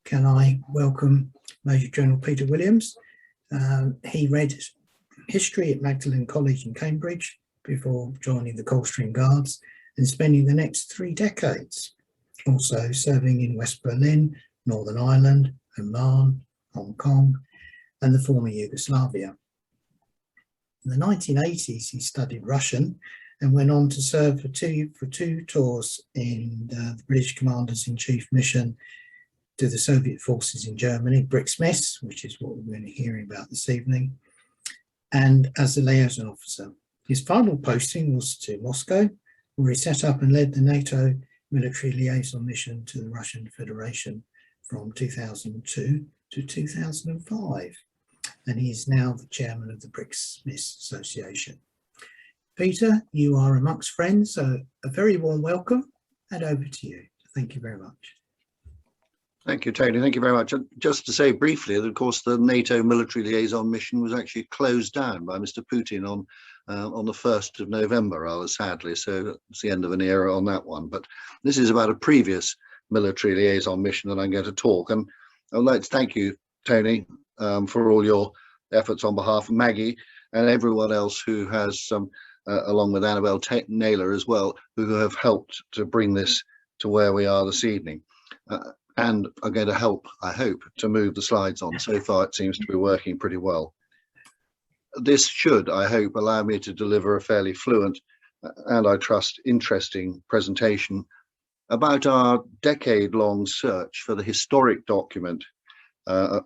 can I welcome Major General Peter Williams. He read history at Magdalen College in Cambridge before joining the Coldstream Guards and spending the next 3 decades also serving in West Berlin, Northern Ireland, Oman, Hong Kong, and the former Yugoslavia. In the 1980s, he studied Russian and went on to serve for two tours in the British Commanders-in-Chief mission to the Soviet forces in Germany, BRIXMIS, which is what we're going to be hearing about this evening, and as a liaison officer. His final posting was to Moscow, where he set up and led the NATO military liaison mission to the Russian Federation from 2002 to 2005. And he is now the chairman of the BRIXMIS Association. Peter, you are amongst friends, so a very warm welcome, and over to you. Thank you very much. Thank you, Tony. Thank you very much. Just to say briefly that, of course, the NATO military liaison mission was actually closed down by Mr. Putin on the 1st of November, rather sadly. So it's the end of an era on that one. But this is about a previous military liaison mission that I'm going to talk. And I would like to thank you, Tony, for all your efforts on behalf of Maggie and everyone else who has, along with Annabelle Naylor as well, who have helped to bring this to where we are this evening. And are going to help, I hope, to move the slides on. So far, it seems to be working pretty well. This should, I hope, allow me to deliver a fairly fluent and, I trust, interesting presentation about our decade-long search for the historic document, the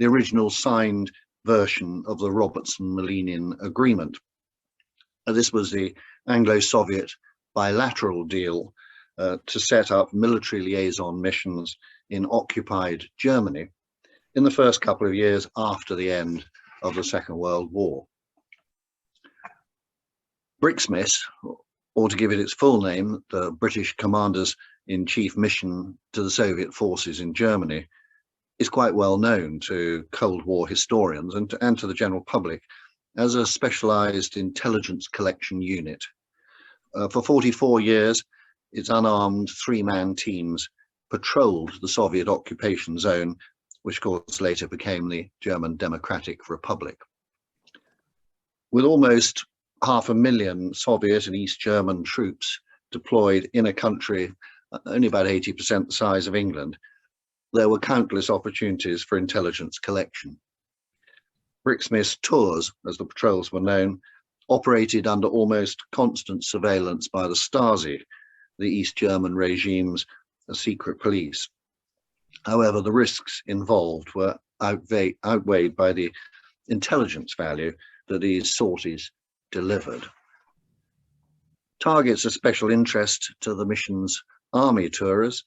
original signed version of the Robertson-Malinian Agreement. This was the Anglo-Soviet bilateral deal to set up military liaison missions in occupied Germany in the first couple of years after the end of the Second World War. BRIXMIS, or to give it its full name, the British Commanders-in-Chief Mission to the Soviet Forces in Germany, is quite well known to Cold War historians and to the general public as a specialized intelligence collection unit. For 44 years, its unarmed 3-man teams patrolled the Soviet occupation zone, which of course later became the German Democratic Republic. With almost 500,000 Soviet and East German troops deployed in a country only about 80% the size of England, there were countless opportunities for intelligence collection. BRIXMIS tours, as the patrols were known, operated under almost constant surveillance by the Stasi, the East German regime's secret police. However, the risks involved were outweighed by the intelligence value that these sorties delivered. Targets of special interest to the mission's army tours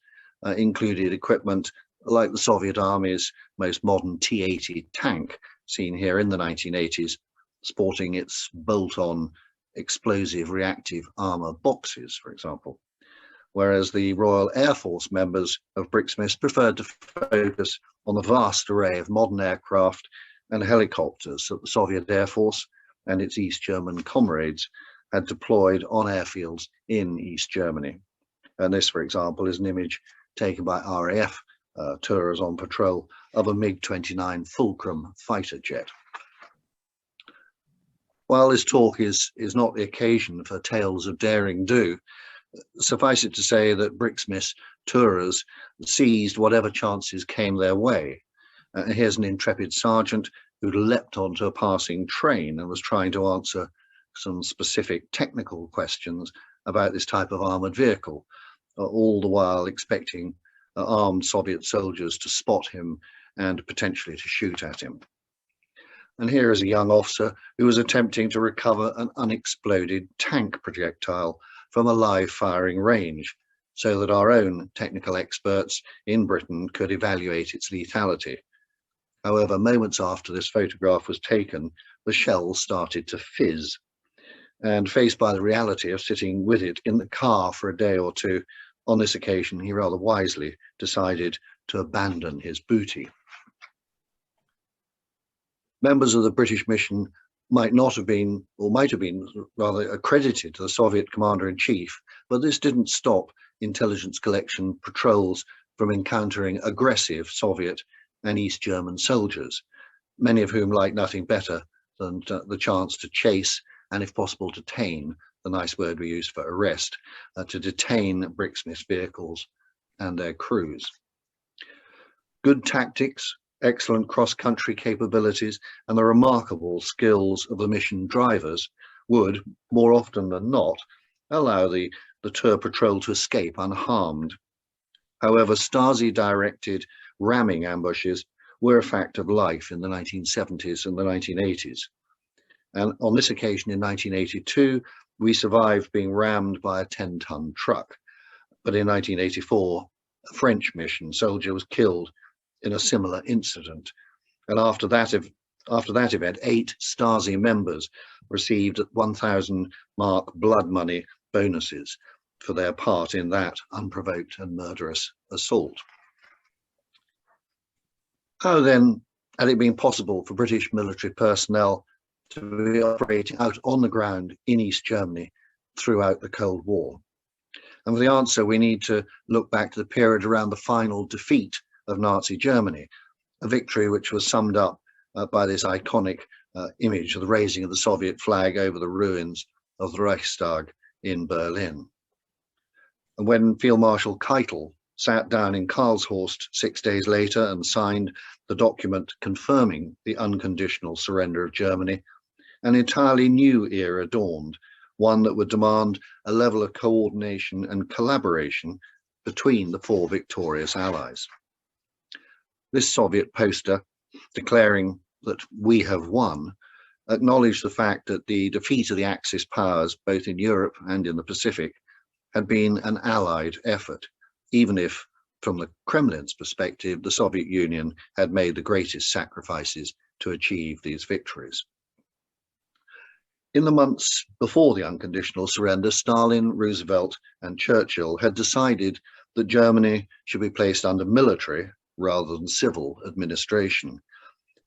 included equipment like the Soviet Army's most modern T-80 tank, seen here in the 1980s, sporting its bolt-on explosive reactive armor boxes, for example. Whereas the Royal Air Force members of BRIXMIS preferred to focus on the vast array of modern aircraft and helicopters that the Soviet Air Force and its East German comrades had deployed on airfields in East Germany. And this, for example, is an image taken by RAF tourers on patrol of a MiG-29 Fulcrum fighter jet. While this talk is not the occasion for tales of daring do, suffice it to say that BRIXMIS tourers seized whatever chances came their way. Here's an intrepid sergeant who'd leapt onto a passing train and was trying to answer some specific technical questions about this type of armored vehicle, all the while expecting armed Soviet soldiers to spot him and potentially to shoot at him. And here is a young officer who was attempting to recover an unexploded tank projectile from a live firing range so that our own technical experts in Britain could evaluate its lethality. However, moments after this photograph was taken, the shell started to fizz. And faced by the reality of sitting with it in the car for a day or two, on this occasion, he rather wisely decided to abandon his booty. Members of the British mission might not have been, or might have been rather, accredited to the Soviet commander-in-chief, but this didn't stop intelligence collection patrols from encountering aggressive Soviet and East German soldiers, many of whom liked nothing better than the chance to chase and, if possible, to detain, the nice word we use for arrest, to detain BRIXMIS vehicles and their crews. Good tactics, excellent cross-country capabilities, and the remarkable skills of the mission drivers would, more often than not, allow the tour patrol to escape unharmed. However, Stasi-directed ramming ambushes were a fact of life in the 1970s and the 1980s. And on this occasion in 1982, we survived being rammed by a 10-ton truck. But in 1984, a French mission soldier was killed in a similar incident. And after that event, 8 Stasi members received 1,000 mark blood money bonuses for their part in that unprovoked and murderous assault. How then had it been possible for British military personnel to be operating out on the ground in East Germany throughout the Cold War? And for the answer, we need to look back to the period around the final defeat of Nazi Germany, a victory which was summed up by this iconic image of the raising of the Soviet flag over the ruins of the Reichstag in Berlin. And when Field Marshal Keitel sat down in Karlshorst 6 days later and signed the document confirming the unconditional surrender of Germany, an entirely new era dawned, one that would demand a level of coordination and collaboration between the 4 victorious allies. This Soviet poster, declaring that we have won, acknowledged the fact that the defeat of the Axis powers, both in Europe and in the Pacific, had been an allied effort, even if, from the Kremlin's perspective, the Soviet Union had made the greatest sacrifices to achieve these victories. In the months before the unconditional surrender, Stalin, Roosevelt, and Churchill had decided that Germany should be placed under military rather than civil administration.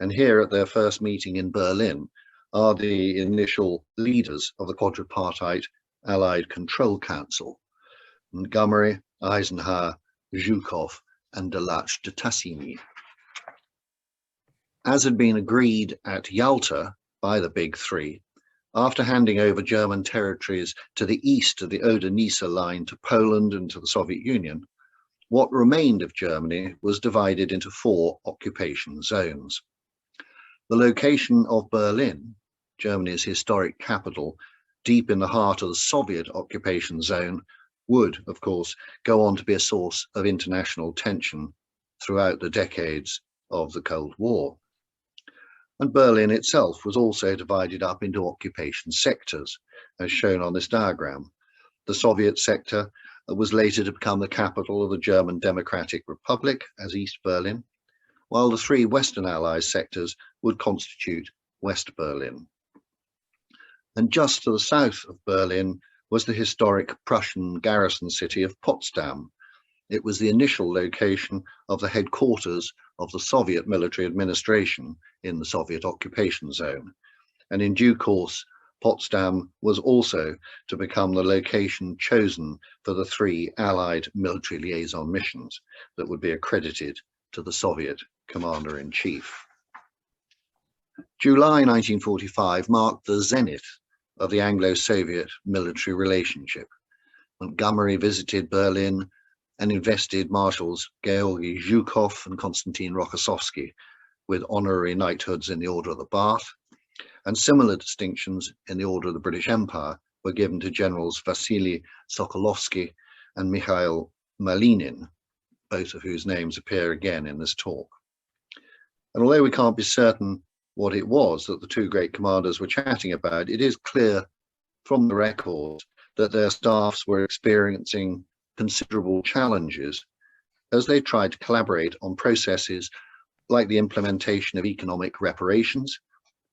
And here at their first meeting in Berlin are the initial leaders of the quadripartite Allied Control Council: Montgomery, Eisenhower, Zhukov, and Delache de Tassigny. As had been agreed at Yalta by the Big Three, after handing over German territories to the east of the Oder-Neisse line to Poland and to the Soviet Union, what remained of Germany was divided into 4 occupation zones. The location of Berlin, Germany's historic capital, deep in the heart of the Soviet occupation zone, would, of course, go on to be a source of international tension throughout the decades of the Cold War. And Berlin itself was also divided up into occupation sectors, as shown on this diagram. The Soviet sector was later to become the capital of the German Democratic Republic as East Berlin, while the 3 Western Allies sectors would constitute West Berlin. And just to the south of Berlin was the historic Prussian garrison city of Potsdam. It was the initial location of the headquarters of the Soviet military administration in the Soviet occupation zone. And in due course, Potsdam was also to become the location chosen for the 3 Allied military liaison missions that would be accredited to the Soviet Commander-in-Chief. July 1945 marked the zenith of the Anglo-Soviet military relationship. Montgomery visited Berlin and invested Marshals Georgy Zhukov and Konstantin Rokossovsky with honorary knighthoods in the Order of the Bath, and similar distinctions in the Order of the British Empire were given to Generals Vasily Sokolovsky and Mikhail Malinin, both of whose names appear again in this talk. And although we can't be certain what it was that the 2 great commanders were chatting about, it is clear from the records that their staffs were experiencing considerable challenges as they tried to collaborate on processes like the implementation of economic reparations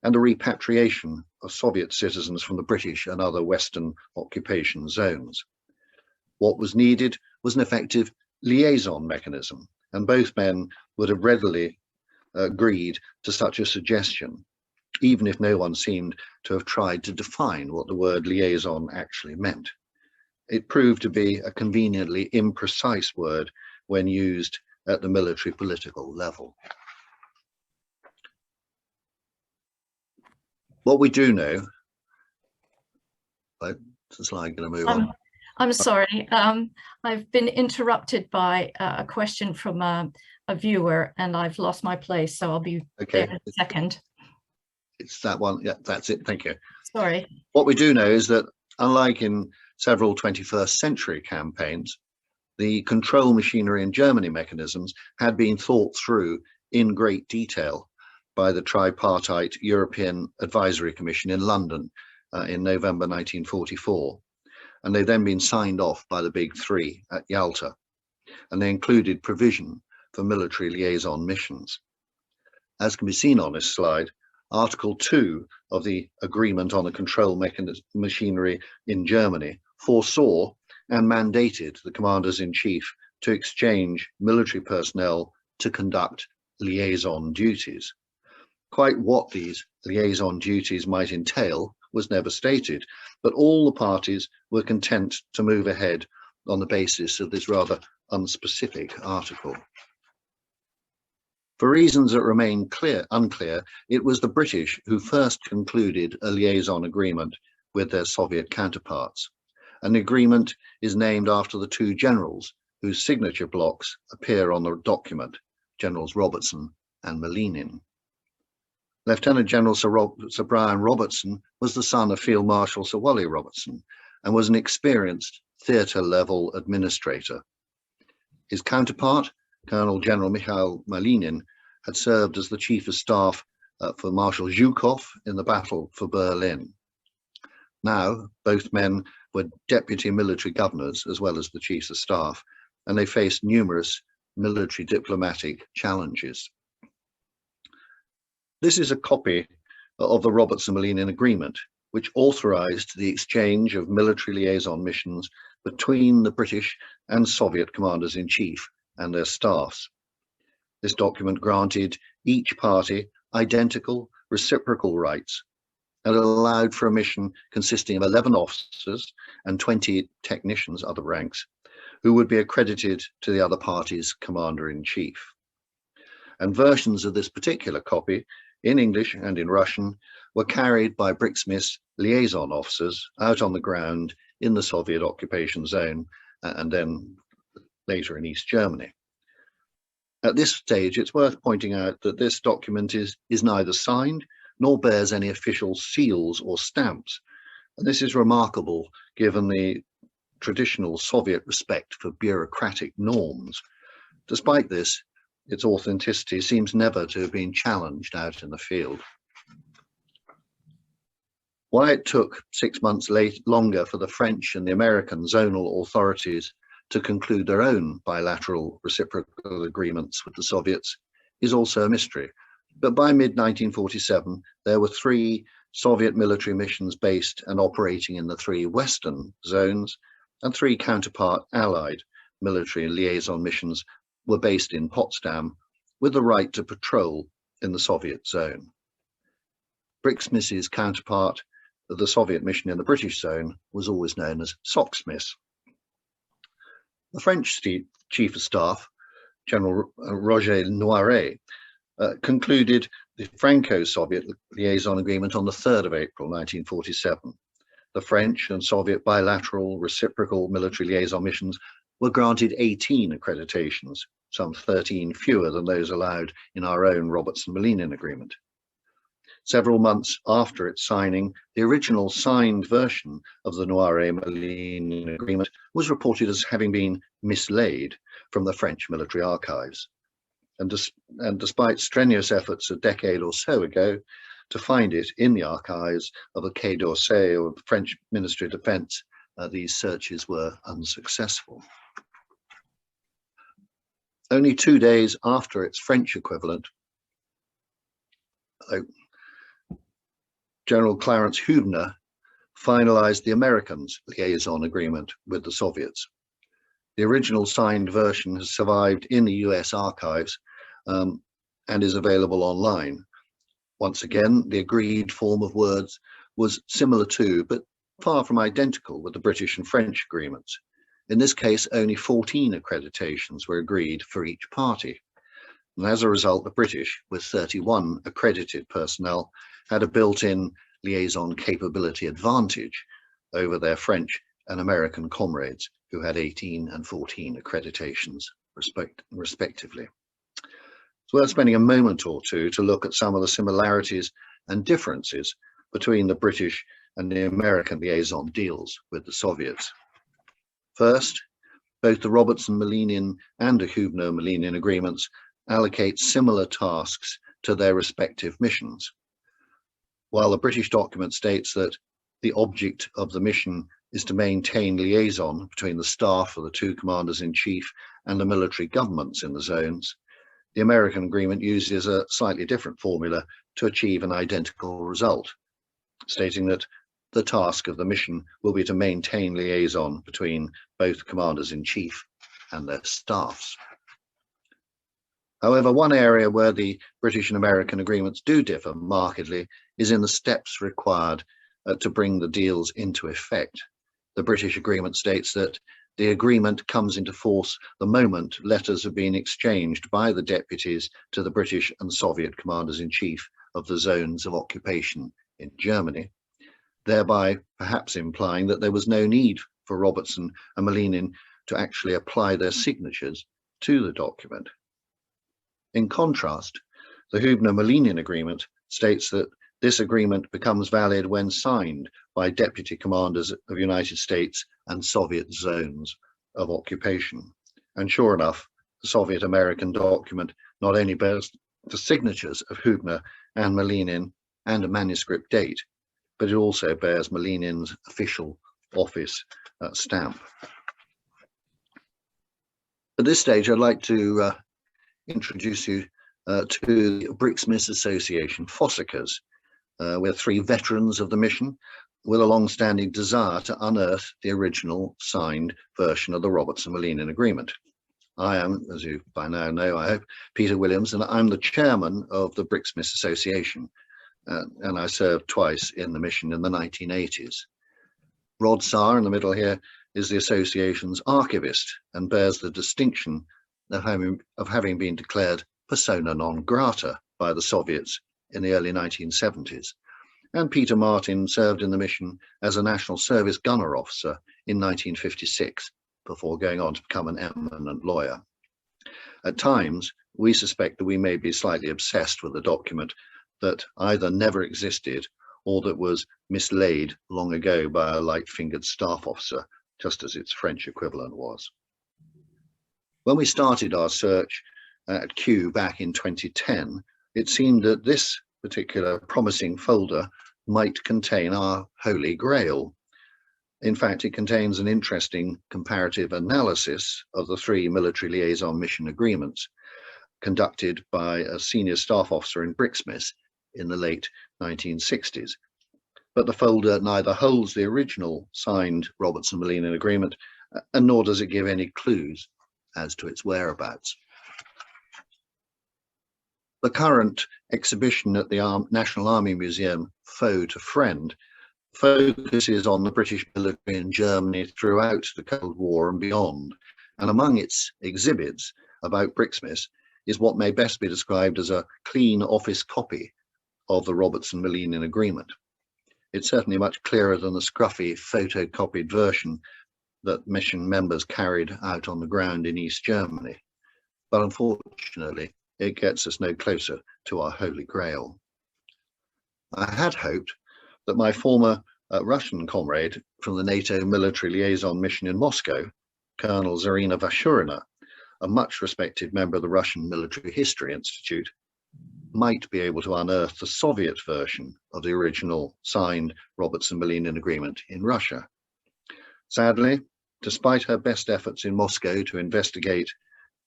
and the repatriation of Soviet citizens from the British and other Western occupation zones. What was needed was an effective liaison mechanism, and both men would have readily agreed to such a suggestion, even if no one seemed to have tried to define what the word liaison actually meant. It proved to be a conveniently imprecise word when used at the military political level. What we do know, is the slide going to move on? I'm sorry, I've been interrupted by a question from a viewer and I've lost my place, so I'll be there in a second. It's that one, yeah, that's it, thank you. Sorry. What we do know is that, unlike in several 21st century campaigns, the control machinery and Germany mechanisms had been thought through in great detail by the tripartite European Advisory Commission in London in November 1944. And they've then been signed off by the Big Three at Yalta. And they included provision for military liaison missions. As can be seen on this slide, Article 2 of the Agreement on the Control Machinery in Germany foresaw and mandated the commanders-in-chief to exchange military personnel to conduct liaison duties. Quite what these liaison duties might entail was never stated, but all the parties were content to move ahead on the basis of this rather unspecific article. For reasons that remain unclear, it was the British who first concluded a liaison agreement with their Soviet counterparts. And the agreement is named after the two generals whose signature blocks appear on the document, Generals Robertson and Malinin. Lieutenant General Sir Brian Robertson was the son of Field Marshal Sir Wally Robertson and was an experienced theatre-level administrator. His counterpart, Colonel General Mikhail Malinin, had served as the Chief of Staff for Marshal Zhukov in the battle for Berlin. Now, both men were deputy military governors as well as the Chiefs of Staff, and they faced numerous military diplomatic challenges. This is a copy of the Robertson-Malinin Agreement, which authorized the exchange of military liaison missions between the British and Soviet commanders-in-chief and their staffs. This document granted each party identical reciprocal rights and allowed for a mission consisting of 11 officers and 20 technicians, other ranks, who would be accredited to the other party's commander-in-chief. And versions of this particular copy, in English and in Russian, were carried by BRIXMIS liaison officers out on the ground in the Soviet occupation zone and then later in East Germany. At this stage, it's worth pointing out that this document is neither signed nor bears any official seals or stamps. And this is remarkable given the traditional Soviet respect for bureaucratic norms. Despite this, its authenticity seems never to have been challenged out in the field. Why it took 6 months longer for the French and the American zonal authorities to conclude their own bilateral reciprocal agreements with the Soviets is also a mystery. But by mid-1947, there were 3 Soviet military missions based and operating in the 3 Western zones, and 3 counterpart Allied military liaison missions were based in Potsdam with the right to patrol in the Soviet zone. BRIXMIS's counterpart of the Soviet mission in the British zone was always known as SOCSMIS. The French Chief of Staff, General Roger Noiret, concluded the Franco-Soviet liaison agreement on the 3rd of April 1947. The French and Soviet bilateral reciprocal military liaison missions were granted 18 accreditations, some 13 fewer than those allowed in our own Robertson-Malinin agreement. Several months after its signing, the original signed version of the Noiret-Malinin agreement was reported as having been mislaid from the French military archives. And despite strenuous efforts a decade or so ago to find it in the archives of the Quai d'Orsay or the French Ministry of Defense, these searches were unsuccessful. Only 2 days after its French equivalent, General Clarence Hübner finalized the Americans' liaison agreement with the Soviets. The original signed version has survived in the US archives and is available online. Once again, the agreed form of words was similar to, but far from identical with the British and French agreements. In this case, only 14 accreditations were agreed for each party. And as a result, the British, with 31 accredited personnel, had a built-in liaison capability advantage over their French and American comrades, who had 18 and 14 accreditations, respectively. It's worth spending a moment or two to look at some of the similarities and differences between the British and the American liaison deals with the Soviets. First, both the Robertson-Malinin and the Hübner-Malinin agreements allocate similar tasks to their respective missions. While the British document states that the object of the mission is to maintain liaison between the staff of the two commanders-in-chief and the military governments in the zones, the American agreement uses a slightly different formula to achieve an identical result, stating that the task of the mission will be to maintain liaison between both commanders-in-chief and their staffs. However, one area where the British and American agreements do differ markedly is in the steps required to bring the deals into effect. The British agreement states that the agreement comes into force the moment letters have been exchanged by the deputies to the British and Soviet commanders-in-chief of the zones of occupation in Germany, thereby perhaps implying that there was no need for Robertson and Malinin to actually apply their signatures to the document. In contrast, the Hübner-Malinin agreement states that this agreement becomes valid when signed by deputy commanders of United States and Soviet zones of occupation. And sure enough, the Soviet-American document not only bears the signatures of Hübner and Malinin and a manuscript date, but it also bears Malinin's official office stamp. At this stage, I'd like to introduce you to the BRIXMIS Association fossicers. We're three veterans of the mission with a long-standing desire to unearth the original signed version of the Robertson-Malinin agreement. I am, as you by now know, I hope, Peter Williams, and I'm the chairman of the BRIXMIS Association, and I served twice in the mission in the 1980s. Rod Saar, in the middle here, is the association's archivist and bears the distinction of having been declared persona non grata by the Soviets in the early 1970s. And Peter Martin served in the mission as a National Service Gunner Officer in 1956 before going on to become an eminent lawyer. At times, we suspect that we may be slightly obsessed with a document that either never existed or that was mislaid long ago by a light-fingered staff officer, just as its French equivalent was. When we started our search at Kew back in 2010, it seemed that this particular promising folder might contain our holy grail. In fact, it contains an interesting comparative analysis of the three military liaison mission agreements conducted by a senior staff officer in BRIXMIS in the late 1960s. But the folder neither holds the original signed Robertson-Malinin agreement, and nor does it give any clues as to its whereabouts. The current exhibition at the National Army Museum, Foe to Friend, focuses on the British military in Germany throughout the Cold War and beyond. And among its exhibits about BRIXMIS is what may best be described as a clean office copy of the Robertson-Malinin agreement. It's certainly much clearer than the scruffy photocopied version that mission members carried out on the ground in East Germany. But unfortunately, it gets us no closer to our Holy Grail. I had hoped that my former Russian comrade from the NATO military liaison mission in Moscow, Colonel Zarina Vashurina, a much respected member of the Russian Military History Institute, might be able to unearth the Soviet version of the original signed Robertson-Malinin agreement in Russia. Sadly, despite her best efforts in Moscow to investigate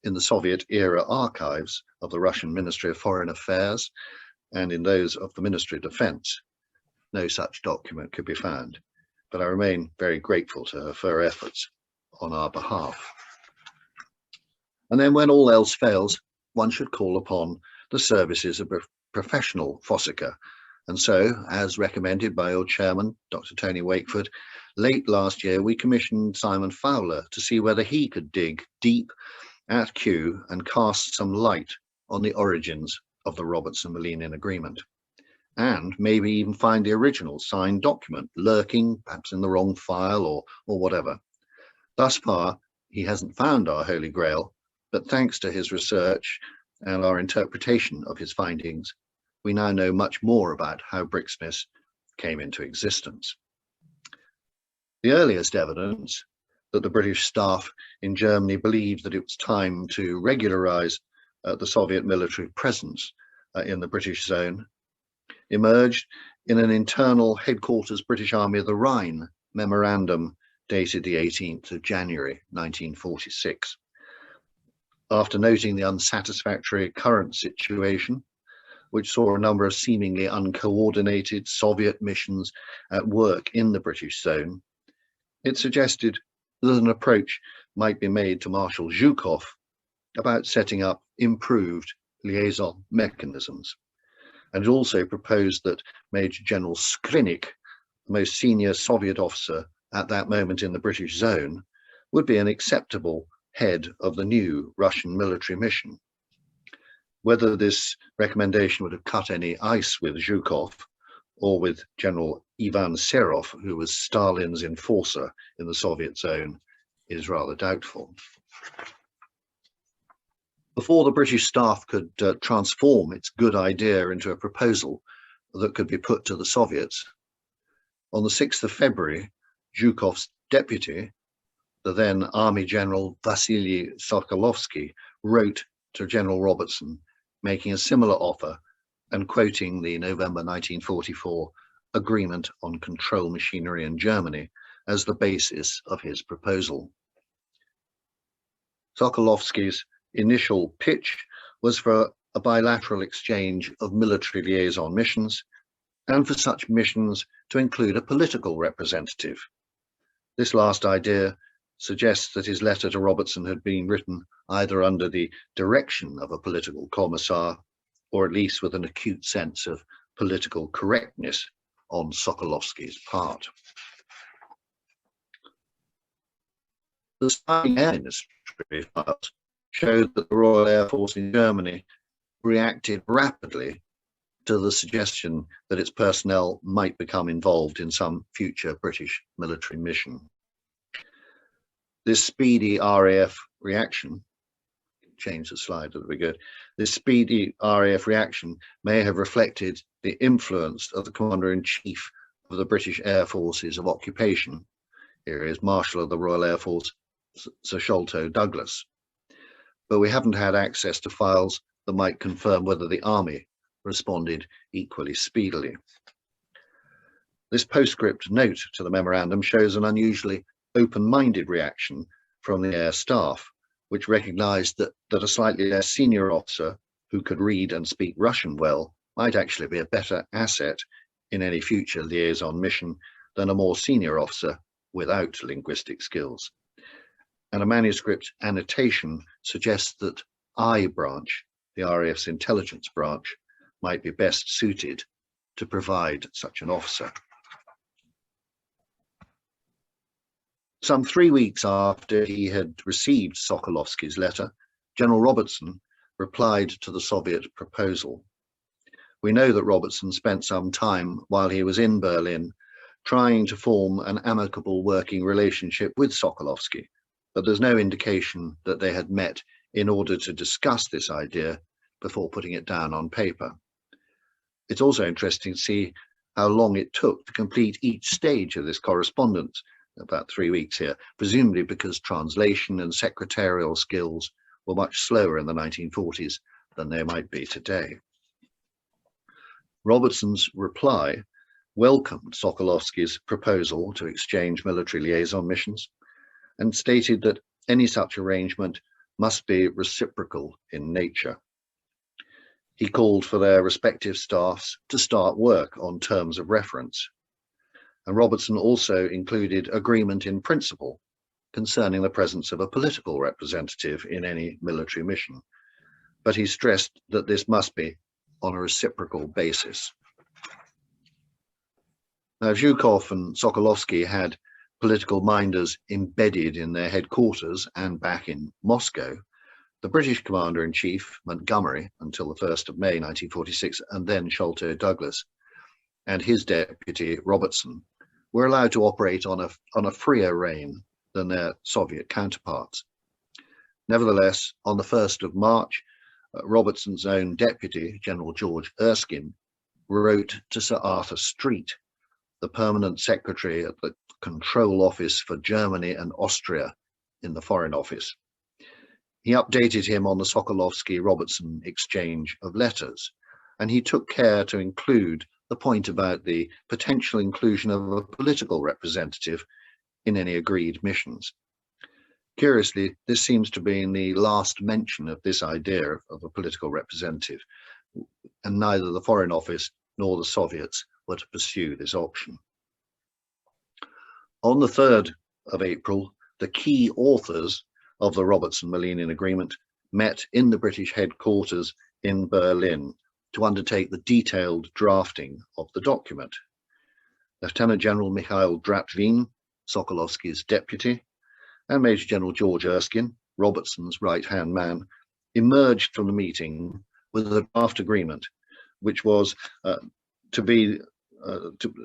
in the Soviet-era archives of the Russian Ministry of Foreign Affairs and in those of the Ministry of Defense, no such document could be found. But I remain very grateful to her for her efforts on our behalf. And then when all else fails, one should call upon the services of a professional fossicker. And so, as recommended by your chairman, Dr. Tony Wakeford, late last year, we commissioned Simon Fowler to see whether he could dig deep at Kew and cast some light on the origins of the Robertson-Malinin Agreement, and maybe even find the original signed document lurking perhaps in the wrong file or whatever. Thus far, he hasn't found our Holy Grail, but thanks to his research and our interpretation of his findings, we now know much more about how BRIXMIS came into existence. The earliest evidence that the British staff in Germany believed that it was time to regularize the Soviet military presence in the British zone emerged in an internal headquarters British Army of the Rhine memorandum dated the 18th of January 1946. After noting the unsatisfactory current situation, which saw a number of seemingly uncoordinated Soviet missions at work in the British zone, it suggested that an approach might be made to Marshal Zhukov about setting up improved liaison mechanisms, and also proposed that Major General Skrinik, the most senior Soviet officer at that moment in the British zone, would be an acceptable head of the new Russian military mission. Whether this recommendation would have cut any ice with Zhukov or with General Ivan Serov, who was Stalin's enforcer in the Soviet zone, is rather doubtful. Before the British staff could transform its good idea into a proposal that could be put to the Soviets, on the 6th of February, Zhukov's deputy, the then Army General Vasily Sokolovsky, wrote to General Robertson, making a similar offer and quoting the November 1944 Agreement on Control Machinery in Germany as the basis of his proposal. Sokolovsky's initial pitch was for a bilateral exchange of military liaison missions, and for such missions to include a political representative. This last idea suggests that his letter to Robertson had been written either under the direction of a political commissar, or at least with an acute sense of political correctness on Sokolovsky's part. The Spy Air Ministry files showed that the Royal Air Force in Germany reacted rapidly to the suggestion that its personnel might become involved in some future British military mission. This speedy RAF reaction, change the slide, that'll be good. This speedy RAF reaction may have reflected the influence of the Commander-in-Chief of the British Air Forces of Occupation. Here is Marshal of the Royal Air Force, Sir Sholto Douglas. But we haven't had access to files that might confirm whether the Army responded equally speedily. This postscript note to the memorandum shows an unusually open-minded reaction from the air staff, which recognised that a slightly less senior officer who could read and speak Russian well might actually be a better asset in any future liaison mission than a more senior officer without linguistic skills. And a manuscript annotation suggests that I branch, the RAF's intelligence branch, might be best suited to provide such an officer. Some 3 weeks after he had received Sokolovsky's letter, General Robertson replied to the Soviet proposal. We know that Robertson spent some time while he was in Berlin trying to form an amicable working relationship with Sokolovsky, but there's no indication that they had met in order to discuss this idea before putting it down on paper. It's also interesting to see how long it took to complete each stage of this correspondence, about 3 weeks here, presumably because translation and secretarial skills were much slower in the 1940s than they might be today. Robertson's reply welcomed Sokolovsky's proposal to exchange military liaison missions and stated that any such arrangement must be reciprocal in nature. He called for their respective staffs to start work on terms of reference. And Robertson also included agreement in principle concerning the presence of a political representative in any military mission. But he stressed that this must be on a reciprocal basis. Now, Zhukov and Sokolovsky had political minders embedded in their headquarters and back in Moscow, the British Commander-in-Chief, Montgomery, until the 1st of May 1946, and then Sholto Douglas, and his deputy, Robertson, were allowed to operate on a freer rein than their Soviet counterparts. Nevertheless, on the 1st of March, Robertson's own deputy, General George Erskine, wrote to Sir Arthur Street, the permanent secretary at the Control Office for Germany and Austria in the Foreign Office. He updated him on the Sokolovsky-Robertson exchange of letters, and he took care to include the point about the potential inclusion of a political representative in any agreed missions. Curiously, this seems to be in the last mention of this idea of a political representative, and neither the Foreign Office nor the Soviets were to pursue this option. On the 3rd of April, the key authors of the Robertson-Malinin Agreement met in the British headquarters in Berlin to undertake the detailed drafting of the document. Lieutenant General Mikhail Dratvin, Sokolovsky's deputy, and Major General George Erskine, Robertson's right-hand man, emerged from the meeting with a draft agreement, which was to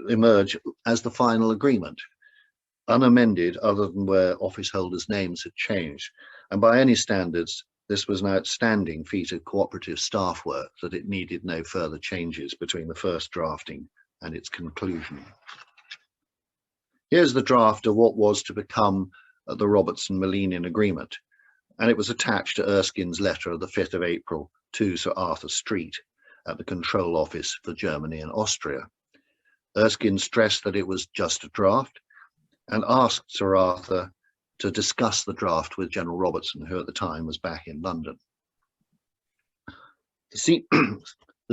emerge as the final agreement, unamended other than where office holders' names had changed. And by any standards, this was an outstanding feat of cooperative staff work that it needed no further changes between the first drafting and its conclusion. Here's the draft of what was to become the Robertson-Malinin Agreement, and it was attached to Erskine's letter of the 5th of April to Sir Arthur Street at the Control Office for Germany and Austria. Erskine stressed that it was just a draft and asked Sir Arthur to discuss the draft with General Robertson, who at the time was back in London. The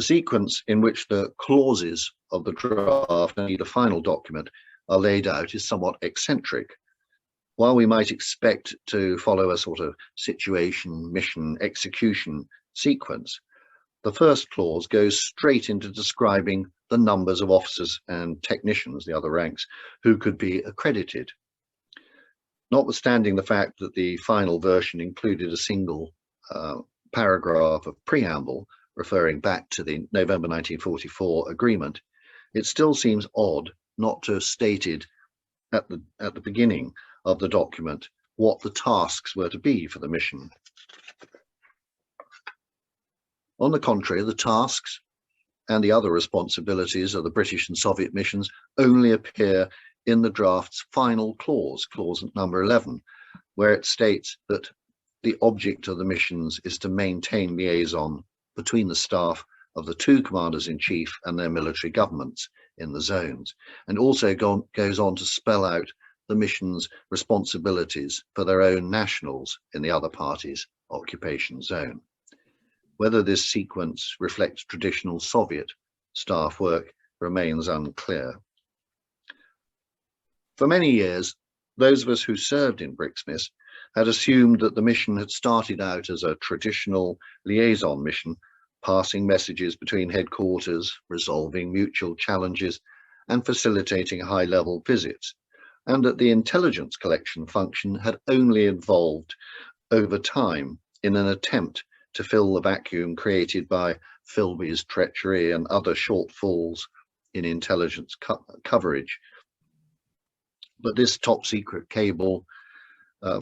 sequence in which the clauses of the draft and the final document are laid out is somewhat eccentric. While we might expect to follow a sort of situation, mission, execution sequence, the first clause goes straight into describing the numbers of officers and technicians, the other ranks, who could be accredited. Notwithstanding the fact that the final version included a single paragraph of preamble referring back to the November 1944 agreement, it still seems odd not to have stated at the beginning of the document what the tasks were to be for the mission. On the contrary, the tasks and the other responsibilities of the British and Soviet missions only appear in the draft's final clause, clause number 11, where it states that the object of the missions is to maintain liaison between the staff of the two commanders-in-chief and their military governments in the zones, and also goes on to spell out the mission's responsibilities for their own nationals in the other party's occupation zone. Whether this sequence reflects traditional Soviet staff work remains unclear. For many years, those of us who served in BRIXMIS had assumed that the mission had started out as a traditional liaison mission, passing messages between headquarters, resolving mutual challenges, and facilitating high-level visits, and that the intelligence collection function had only evolved over time in an attempt to fill the vacuum created by Philby's treachery and other shortfalls in intelligence coverage. But this top-secret cable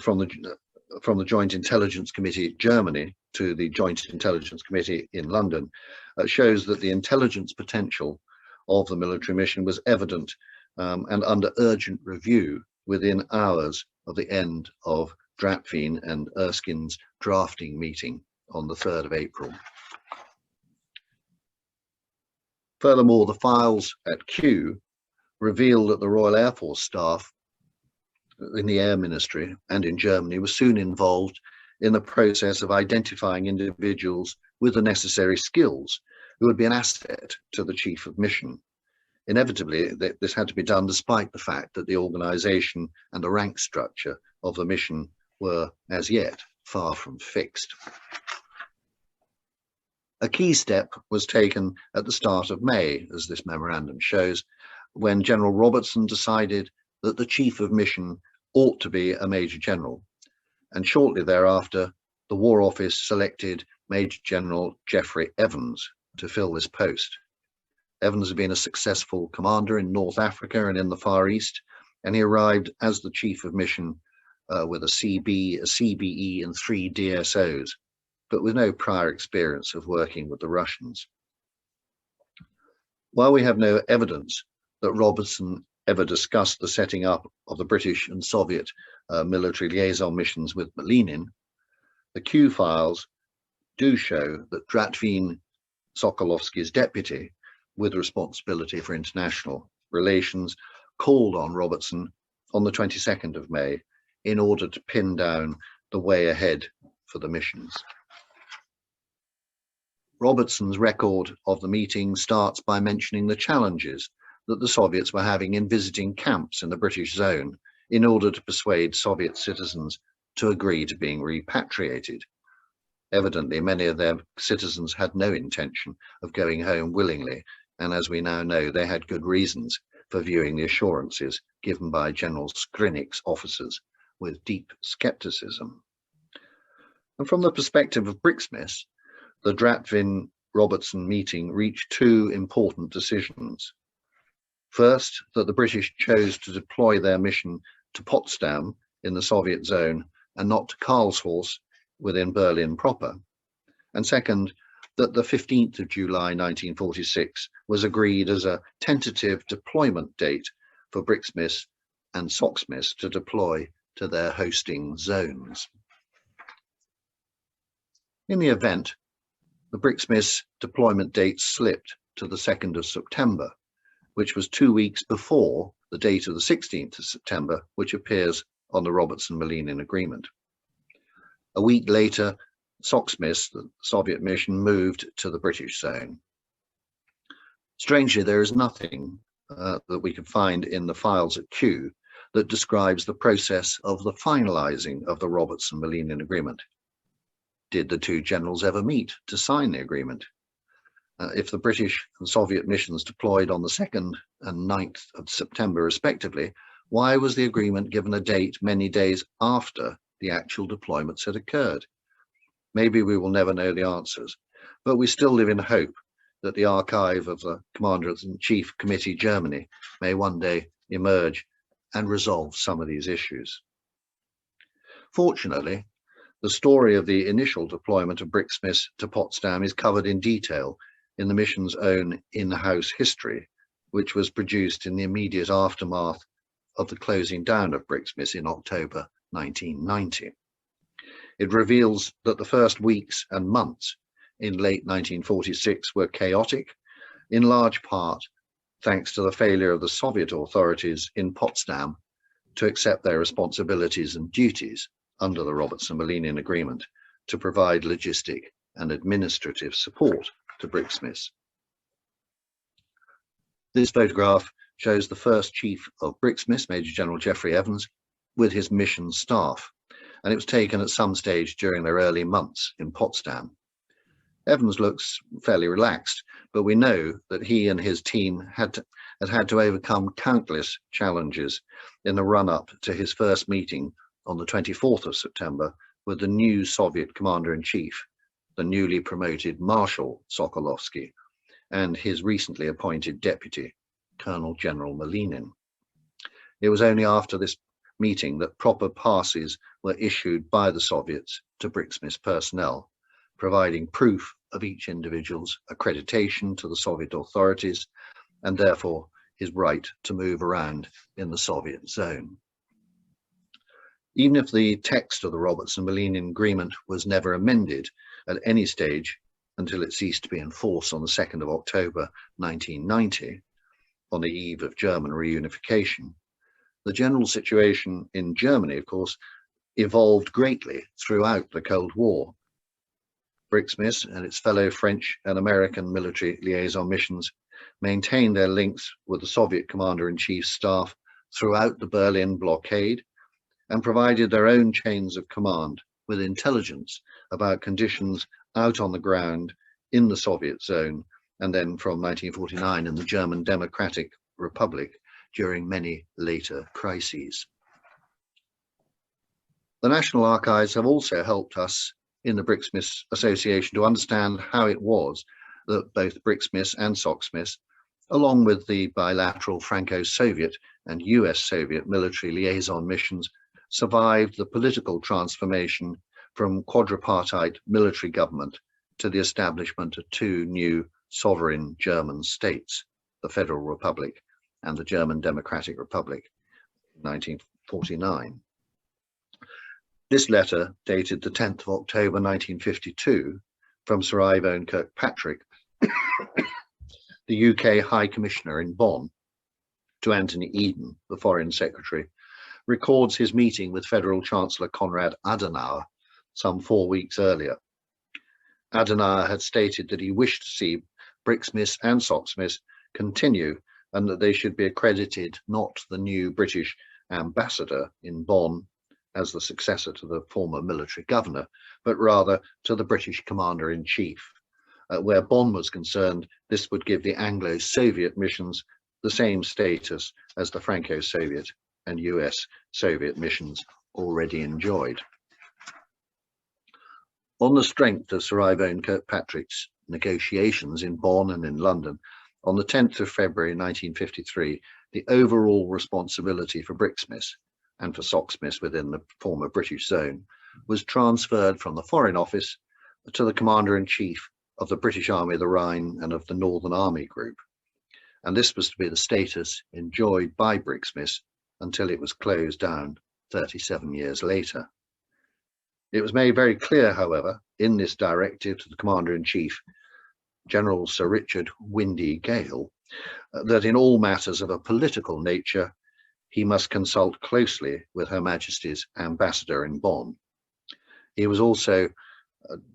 from the Joint Intelligence Committee Germany to the Joint Intelligence Committee in London shows that the intelligence potential of the military mission was evident and under urgent review within hours of the end of Dratvin and Erskine's drafting meeting on the 3rd of April. Furthermore, the files at Kew reveal that the Royal Air Force staff in the Air Ministry and in Germany were soon involved in the process of identifying individuals with the necessary skills who would be an asset to the Chief of Mission. Inevitably, this had to be done despite the fact that the organisation and the rank structure of the mission were as yet far from fixed. A key step was taken at the start of May, as this memorandum shows, when General Robertson decided that the chief of mission ought to be a Major General, and shortly thereafter the War Office selected Major General Geoffrey Evans to fill this post. Evans had been a successful commander in North Africa and in the Far East, and he arrived as the chief of mission with a CB, a CBE and 3 DSOs, but with no prior experience of working with the Russians. While we have no evidence that Robertson ever discussed the setting up of the British and Soviet military liaison missions with Malinin, the Q files do show that Dratvin Sokolovsky's deputy with responsibility for international relations called on Robertson on the 22nd of May in order to pin down the way ahead for the missions. Robertson's record of the meeting starts by mentioning the challenges that the Soviets were having in visiting camps in the British zone in order to persuade Soviet citizens to agree to being repatriated. Evidently, many of their citizens had no intention of going home willingly, and as we now know, they had good reasons for viewing the assurances given by General Skrinik's officers with deep skepticism. And from the perspective of BRIXMIS, the Dratvin-Robertson meeting reached two important decisions. First, that the British chose to deploy their mission to Potsdam in the Soviet zone and not to Karlshorst within Berlin proper. And second, that the 15th of July 1946 was agreed as a tentative deployment date for BRIXMIS and SOXMIS to deploy to their hosting zones. In the event, the BRIXMIS deployment date slipped to the 2nd of September, which was 2 weeks before the date of the 16th of September, which appears on the Robertson-Malinin agreement. A week later, SOXMIS, the Soviet mission, moved to the British zone. Strangely, there is nothing that we can find in the files at Q that describes the process of the finalizing of the Robertson-Malinin agreement. Did the two generals ever meet to sign the agreement? If the British and Soviet missions deployed on the 2nd and 9th of September respectively, why was the agreement given a date many days after the actual deployments had occurred? Maybe we will never know the answers, but we still live in hope that the archive of the Commander-in-Chief Committee Germany may one day emerge and resolve some of these issues. Fortunately, the story of the initial deployment of BRIXMIS to Potsdam is covered in detail in the mission's own in-house history, which was produced in the immediate aftermath of the closing down of BRIXMIS in October 1990. It reveals that the first weeks and months in late 1946 were chaotic, in large part thanks to the failure of the Soviet authorities in Potsdam to accept their responsibilities and duties under the Robertson-Malinin agreement to provide logistic and administrative support to BRIXMIS. This photograph shows the first chief of BRIXMIS, Major General Geoffrey Evans, with his mission staff, and it was taken at some stage during their early months in Potsdam. Evans looks fairly relaxed, but we know that he and his team had to overcome countless challenges in the run-up to his first meeting on the 24th of September with the new Soviet commander-in-chief, the newly promoted Marshal Sokolovsky, and his recently appointed deputy, Colonel General Malinin. It was only after this meeting that proper passes were issued by the Soviets to BRIXMIS personnel, providing proof of each individual's accreditation to the Soviet authorities and therefore his right to move around in the Soviet zone. Even if the text of the Robertson-Malinin agreement was never amended at any stage until it ceased to be in force on the 2nd of October 1990, on the eve of German reunification, the general situation in Germany, of course, evolved greatly throughout the Cold War. BRIXMIS and its fellow French and American military liaison missions maintained their links with the Soviet commander-in-chief staff throughout the Berlin blockade and provided their own chains of command with intelligence about conditions out on the ground in the Soviet zone, and then from 1949 in the German Democratic Republic during many later crises. The National Archives have also helped us in the BRIXMIS Association to understand how it was that both BRIXMIS and SOCSMIS, along with the bilateral Franco-Soviet and US-Soviet military liaison missions, survived the political transformation from quadripartite military government to the establishment of two new sovereign German states, the Federal Republic and the German Democratic Republic, in 1949. This letter, dated the 10th of October 1952, from Sir Ivan Kirkpatrick, the UK High Commissioner in Bonn, to Anthony Eden, the Foreign Secretary, records his meeting with Federal Chancellor Konrad Adenauer some 4 weeks earlier. Adenauer had stated that he wished to see BRIXMIS and SOCSMIS continue and that they should be accredited not to the new British ambassador in Bonn as the successor to the former military governor, but rather to the British commander-in-chief. Where Bonn was concerned, this would give the Anglo-Soviet missions the same status as the Franco-Soviet and US-Soviet missions already enjoyed. On the strength of Sir Ivan Kirkpatrick's negotiations in Bonn and in London, on the 10th of February 1953, the overall responsibility for BRIXMIS and for SOCSMIS within the former British zone was transferred from the Foreign Office to the Commander-in-Chief of the British Army of the Rhine and of the Northern Army Group. And this was to be the status enjoyed by BRIXMIS until it was closed down 37 years later. It was made very clear, however, in this directive to the Commander-in-Chief, General Sir Richard Windy Gale, that in all matters of a political nature, he must consult closely with Her Majesty's ambassador in Bonn. He was also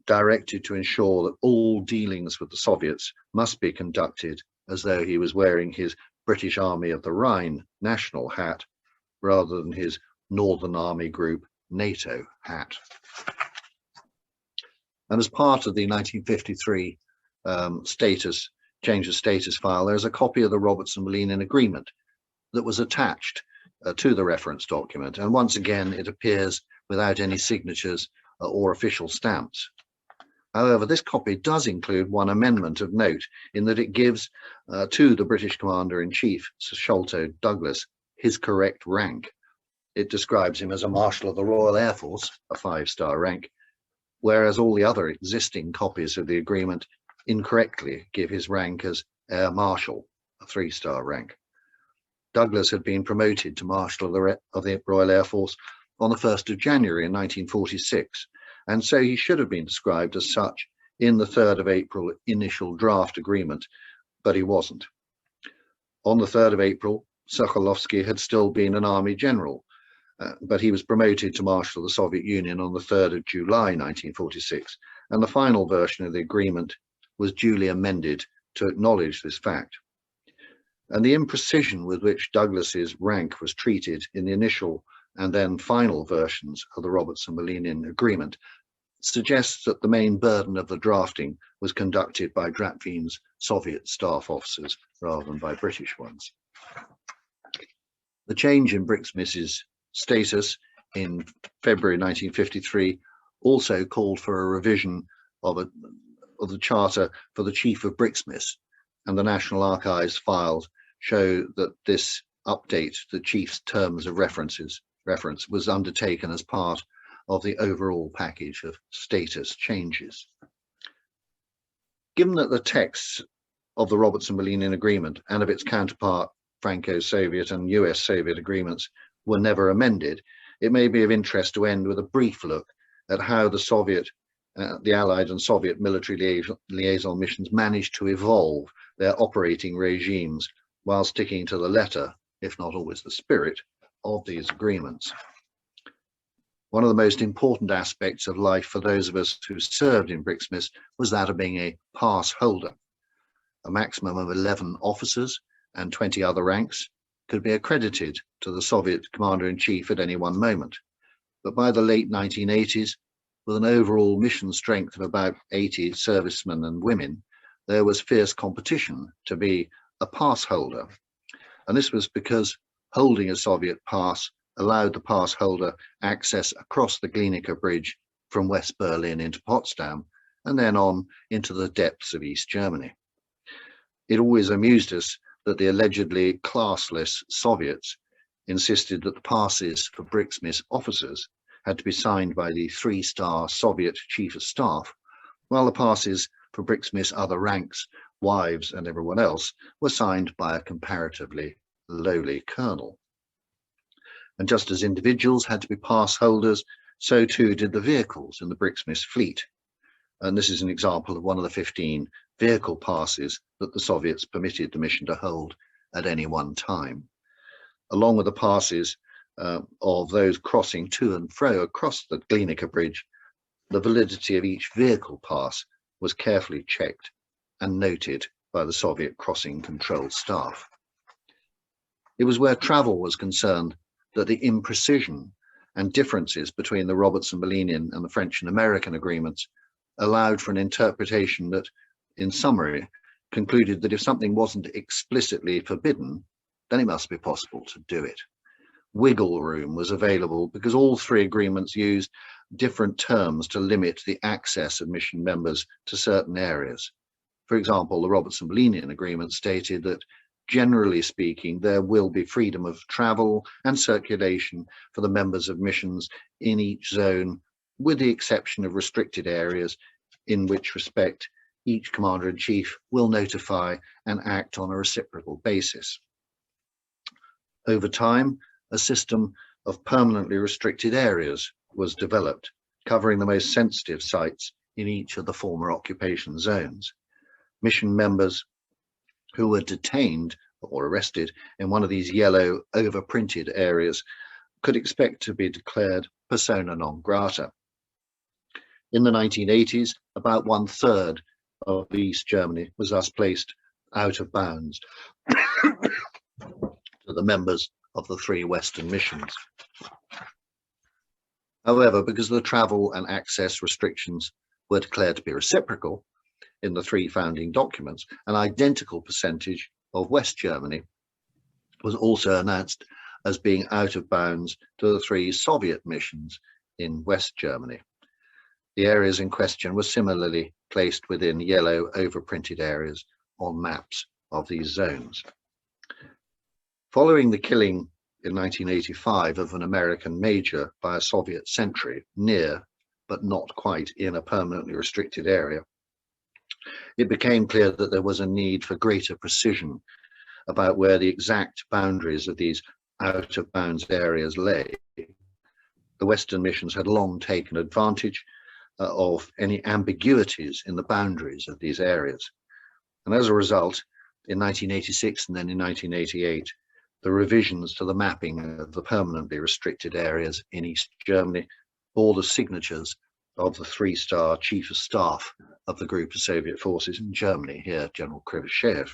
directed to ensure that all dealings with the Soviets must be conducted as though he was wearing his British Army of the Rhine national hat rather than his Northern Army Group NATO hat. And as part of the 1953 change of status file, there's a copy of the Robertson-Malinin Agreement that was attached to the reference document. And once again, it appears without any signatures or official stamps. However, this copy does include one amendment of note in that it gives to the British Commander-in-Chief, Sir Sholto Douglas, his correct rank. It describes him as a Marshal of the Royal Air Force, a 5-star rank, whereas all the other existing copies of the agreement incorrectly give his rank as Air Marshal, a 3-star rank. Douglas had been promoted to Marshal of the Royal Air Force on the 1st of January in 1946, and so he should have been described as such in the 3rd of April initial draft agreement, but he wasn't. On the 3rd of April, Sokolovsky had still been an army general, but he was promoted to Marshal of the Soviet Union on the 3rd of July 1946, and the final version of the agreement was duly amended to acknowledge this fact. And the imprecision with which Douglas's rank was treated in the initial and then final versions of the Robertson-Malinin Agreement suggests that the main burden of the drafting was conducted by Drapvin's Soviet staff officers rather than by British ones. The change in BRIXMIS's status in February 1953 also called for a revision of the charter for the Chief of BRIXMIS, and the National Archives files show that this update to the Chief's terms of reference was undertaken as part of the overall package of status changes. Given that the texts of the Robertson-Malinin Agreement and of its counterpart Franco-Soviet and US-Soviet agreements were never amended, it may be of interest to end with a brief look at how the Allied and Soviet military liaison missions managed to evolve their operating regimes while sticking to the letter, if not always the spirit, of these agreements. One of the most important aspects of life for those of us who served in BRIXMIS was that of being a pass holder. A maximum of 11 officers and 20 other ranks could be accredited to the Soviet Commander-in-Chief at any one moment. But by the late 1980s, with an overall mission strength of about 80 servicemen and women, there was fierce competition to be a pass holder. And this was because holding a Soviet pass allowed the pass holder access across the Glienicke Bridge from West Berlin into Potsdam and then on into the depths of East Germany. It always amused us that the allegedly classless Soviets insisted that the passes for BRIXMIS officers had to be signed by the 3-star Soviet Chief of Staff, while the passes for BRIXMIS other ranks, wives and everyone else were signed by a comparatively lowly colonel. And just as individuals had to be pass holders, so too did the vehicles in the BRIXMIS fleet. And this is an example of one of the 15 vehicle passes that the Soviets permitted the mission to hold at any one time. Along with the passes of those crossing to and fro across the Glienicke Bridge, the validity of each vehicle pass was carefully checked and noted by the Soviet crossing control staff. It was where travel was concerned that the imprecision and differences between the Robertson-Malinian and the French and American agreements allowed for an interpretation that, in summary, concluded that if something wasn't explicitly forbidden, then it must be possible to do it. Wiggle room was available because all 3 agreements used different terms to limit the access of mission members to certain areas. For example, the Robertson-Malinian agreement stated that, generally speaking, there will be freedom of travel and circulation for the members of missions in each zone, with the exception of restricted areas, in which respect each Commander-in-Chief will notify and act on a reciprocal basis. Over time, a system of permanently restricted areas was developed, covering the most sensitive sites in each of the former occupation zones. Mission members who were detained or arrested in one of these yellow overprinted areas could expect to be declared persona non grata. In the 1980s, about 1/3 of East Germany was thus placed out of bounds to the members of the 3 Western missions. However, because the travel and access restrictions were declared to be reciprocal in the 3 founding documents, an identical percentage of West Germany was also announced as being out of bounds to the 3 Soviet missions in West Germany. The areas in question were similarly placed within yellow overprinted areas on maps of these zones. Following the killing in 1985 of an American major by a Soviet sentry near, but not quite in, a permanently restricted area, it became clear that there was a need for greater precision about where the exact boundaries of these out-of-bounds areas lay. The Western missions had long taken advantage of any ambiguities in the boundaries of these areas. And as a result, in 1986 and then in 1988, the revisions to the mapping of the permanently restricted areas in East Germany bore the signatures of the 3-star Chief of Staff of the group of Soviet forces in Germany, here General Krivosheyev.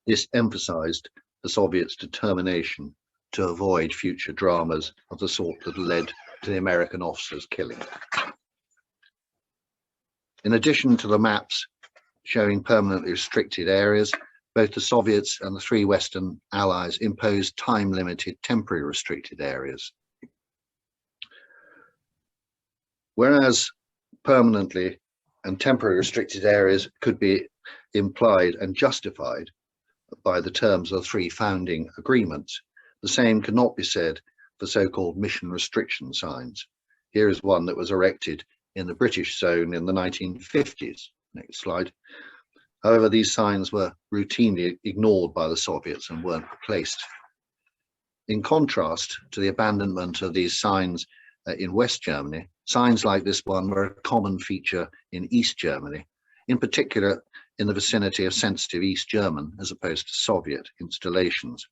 This emphasized the Soviets' determination to avoid future dramas of the sort that led to the American officer's killing. In addition to the maps showing permanently restricted areas, both the Soviets and the 3 Western allies imposed time-limited temporary restricted areas. Whereas permanently and temporary restricted areas could be implied and justified by the terms of the 3 founding agreements, the same could not be said for so-called mission restriction signs. Here is one that was erected in the British zone in the 1950s. Next slide. However, these signs were routinely ignored by the Soviets and weren't replaced. In contrast to the abandonment of these signs in West Germany, signs like this one were a common feature in East Germany, in particular in the vicinity of sensitive East German as opposed to Soviet installations.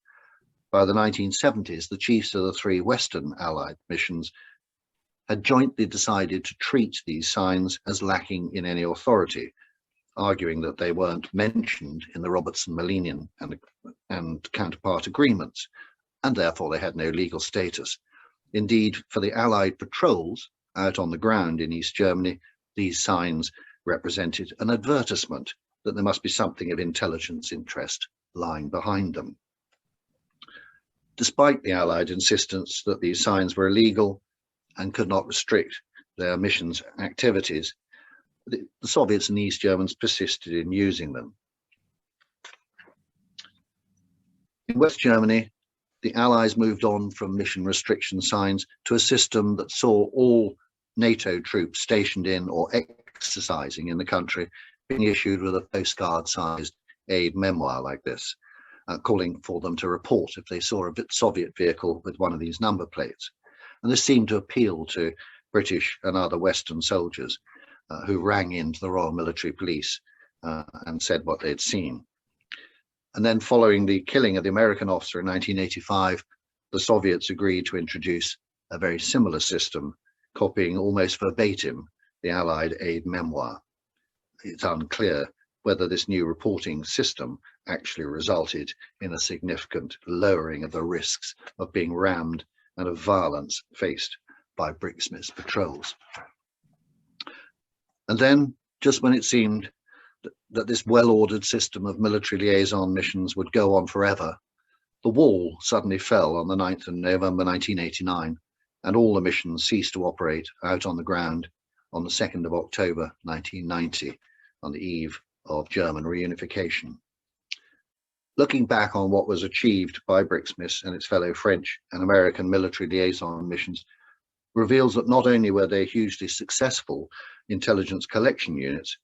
By the 1970s, the chiefs of the 3 Western Allied missions had jointly decided to treat these signs as lacking in any authority, arguing that they weren't mentioned in the Robertson-Malinian and counterpart agreements, and therefore they had no legal status. Indeed, for the Allied patrols out on the ground in East Germany, these signs represented an advertisement that there must be something of intelligence interest lying behind them. despite the Allied insistence that these signs were illegal and could not restrict their missions activities, the Soviets and East Germans persisted in using them. In West Germany, the Allies moved on from mission restriction signs to a system that saw all NATO troops stationed in or exercising in the country being issued with a postcard-sized aid memoir like this, calling for them to report if they saw a Soviet vehicle with one of these number plates. And this seemed to appeal to British and other Western soldiers who rang into the Royal Military Police and said what they'd seen. And then following the killing of the American officer in 1985, the Soviets agreed to introduce a very similar system, copying almost verbatim the Allied aid memoir. It's unclear whether this new reporting system actually resulted in a significant lowering of the risks of being rammed and of violence faced by BRIXMIS patrols. And then, just when it seemed that this well-ordered system of military liaison missions would go on forever, the wall suddenly fell on the 9th of November 1989, and all the missions ceased to operate out on the ground on the 2nd of October 1990, on the eve of German reunification. Looking back on what was achieved by BRIXMIS and its fellow French and American military liaison missions reveals that not only were they hugely successful intelligence collection units,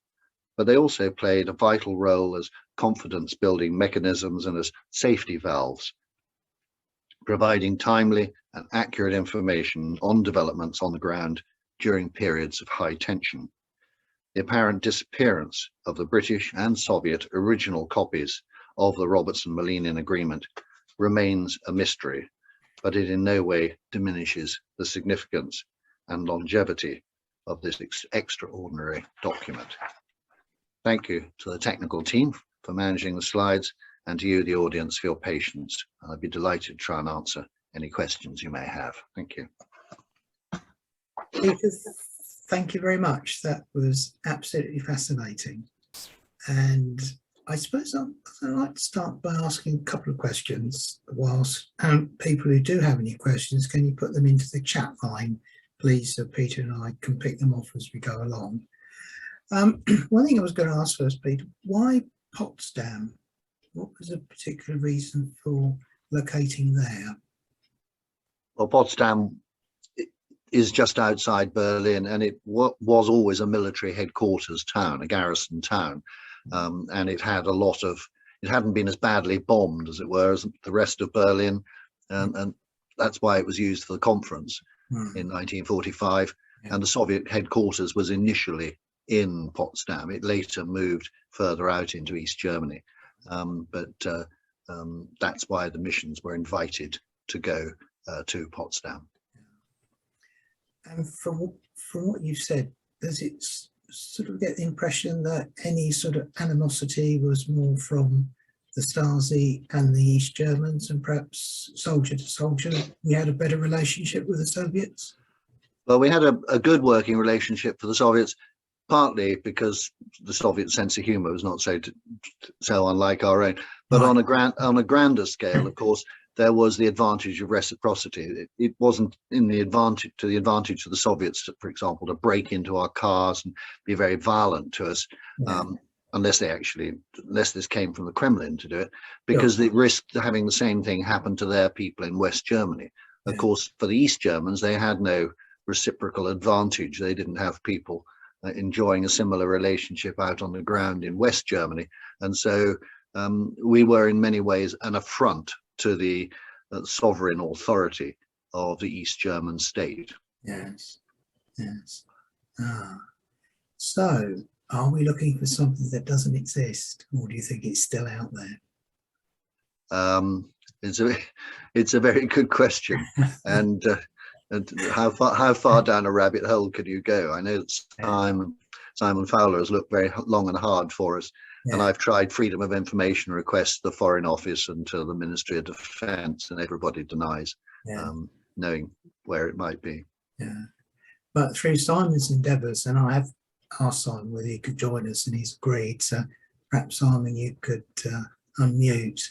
but they also played a vital role as confidence building mechanisms and as safety valves, providing timely and accurate information on developments on the ground during periods of high tension. The apparent disappearance of the British and Soviet original copies of the Robertson-Malinin Agreement remains a mystery, but it in no way diminishes the significance and longevity of this extraordinary document. Thank you to the technical team for managing the slides, and to you, the audience, for your patience. I'd be delighted to try and answer any questions you may have. Thank you. Peter, thank you very much. That was absolutely fascinating. And I suppose I'd like to start by asking a couple of questions. Whilst people who do have any questions, can you put them into the chat line, please, so Peter and I can pick them off as we go along. One thing I was going to ask first, Peter, why Potsdam? What was a particular reason for locating there? Well, Potsdam is just outside Berlin, and it was always a military headquarters town, a garrison town, and it had a lot of, it hadn't been as badly bombed, as it were, as the rest of Berlin, and that's why it was used for the conference in 1945, and the Soviet headquarters was initially in Potsdam. It later moved further out into East Germany, but that's why the missions were invited to go to Potsdam. And from what you've said, does it sort of get the impression that any sort of animosity was more from the Stasi and the East Germans, and perhaps soldier to soldier, we had a better relationship with the Soviets? Well, we had a good working relationship for the Soviets, partly because the Soviet sense of humor was not so unlike our own, but right. on a grander scale, of course, there was the advantage of reciprocity. It wasn't to the advantage of the Soviets, for example, to break into our cars and be very violent to us, unless this came from the Kremlin to do it, because they risked having the same thing happen to their people in West Germany. Of course, for the East Germans, they had no reciprocal advantage. They didn't have people enjoying a similar relationship out on the ground in West Germany, and so we were in many ways an affront to the sovereign authority of the East German state. Yes. So are we looking for something that doesn't exist, or do you think it's still out there? It's a very good question, and how far down a rabbit hole could you go? I know that Simon Fowler has looked very long and hard for us, and I've tried freedom of information requests to the Foreign Office and to the Ministry of Defence, and everybody denies knowing where it might be. But through Simon's endeavours, and I have asked Simon whether he could join us, and he's agreed, so perhaps Simon, you could unmute.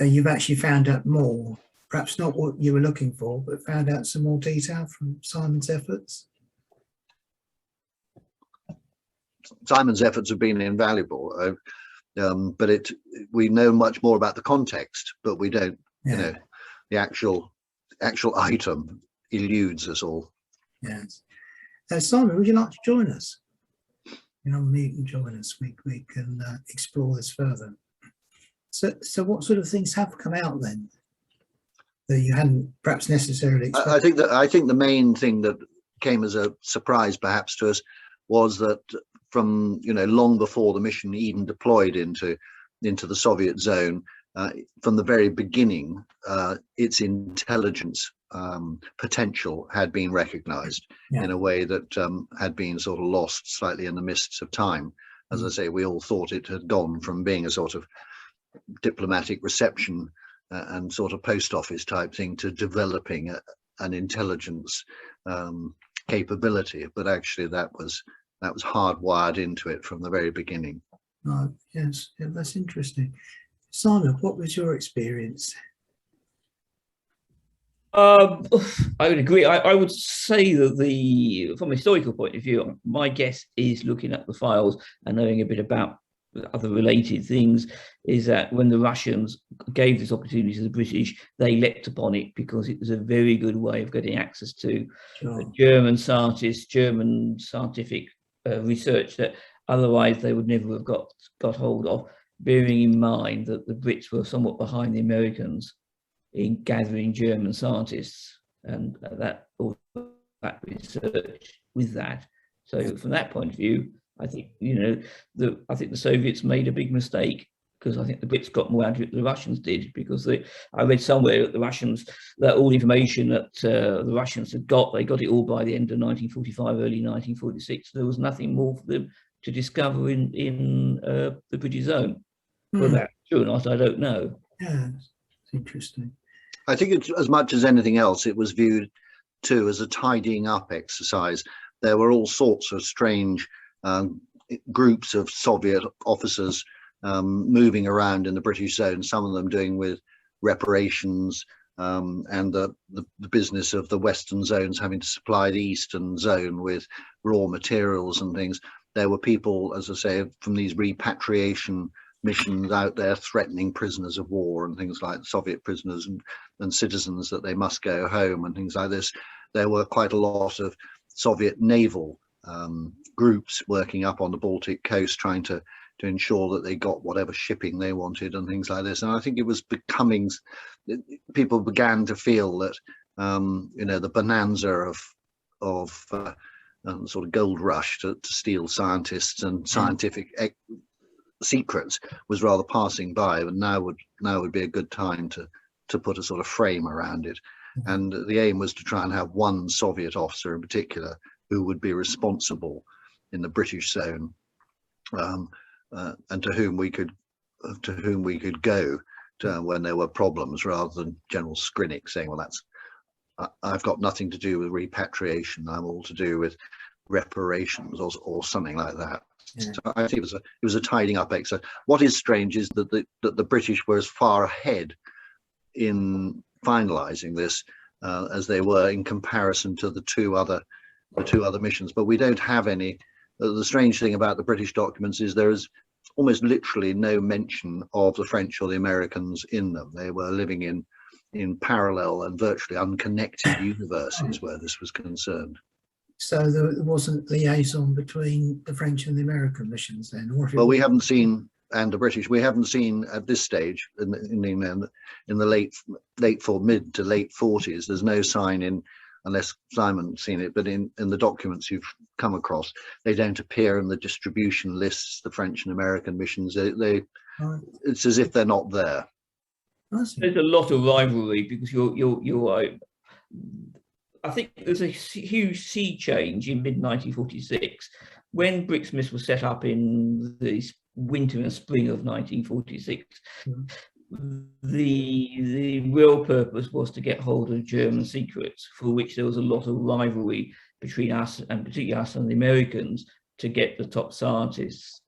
You've actually found out more perhaps not what you were looking for, but found out some more detail from Simon's efforts? Simon's efforts have been invaluable, but we know much more about the context, but we don't, you know, the actual item eludes us all. Yes. Simon, would you like to join us? You know, you can join us. We can explore this further. So what sort of things have come out then that you hadn't perhaps necessarily expected? I think the main thing that came as a surprise perhaps to us was that from, you know, long before the mission even deployed into the Soviet zone, from the very beginning, its intelligence potential had been recognized in a way that had been sort of lost slightly in the mists of time. As I say, we all thought it had gone from being a sort of diplomatic reception and sort of post office type thing to developing an intelligence capability, but actually that was hardwired into it from the very beginning. Oh, yes, yeah, that's interesting. Simon, what was your experience? I would agree. I would say that from a historical point of view, my guess is looking at the files and knowing a bit about other related things, is that when the Russians gave this opportunity to the British, they leapt upon it because it was a very good way of getting access to German scientists, German scientific research that otherwise they would never have got hold of, bearing in mind that the Brits were somewhat behind the Americans in gathering German scientists and that research with that. So from that point of view, I think, you know, I think the Soviets made a big mistake, because I think the Brits got more out of it than the Russians did, because I read somewhere that all the information that the Russians had got, they got it all by the end of 1945, early 1946. There was nothing more for them to discover in the British zone. Whether that's true or not, I don't know. Yeah, it's interesting. I think it's, as much as anything else, it was viewed too as a tidying up exercise. There were all sorts of strange groups of Soviet officers moving around in the British zone, some of them doing with reparations and the business of the Western zones having to supply the Eastern zone with raw materials and things. There were people, as I say, from these repatriation missions out there threatening prisoners of war and things like Soviet prisoners and citizens that they must go home and things like this. There were quite a lot of Soviet naval groups working up on the Baltic coast, trying to ensure that they got whatever shipping they wanted and things like this. And I think it was becoming, people began to feel that you know, the bonanza of sort of gold rush to steal scientists and scientific secrets was rather passing by, but now would be a good time to put a sort of frame around it. And the aim was to try and have one Soviet officer in particular who would be responsible in the British zone, and to whom we could go to when there were problems, rather than General Skrinik saying, well, I've got nothing to do with repatriation, I'm all to do with reparations or something like that. Yeah. So I think it was a tidying up exercise. What is strange is that the British were as far ahead in finalizing this as they were in comparison to the two other missions, but we don't have any. The strange thing about the British documents is there is almost literally no mention of the French or the Americans in them. They were living in parallel and virtually unconnected universes where this was concerned. So there wasn't liaison between the French and the American missions then? Or well, we haven't seen, and the British, we haven't seen at this stage in the mid to late 40s. There's no sign unless Simon's seen it, but in the documents you've come across, they don't appear in the distribution lists, the French and American missions. It's as if they're not there. There's a lot of rivalry because you're I think there's a huge sea change in mid-1946 when BRIXMIS was set up in the winter and spring of 1946. The real purpose was to get hold of German secrets, for which there was a lot of rivalry between us, and particularly us and the Americans, to get the top scientists,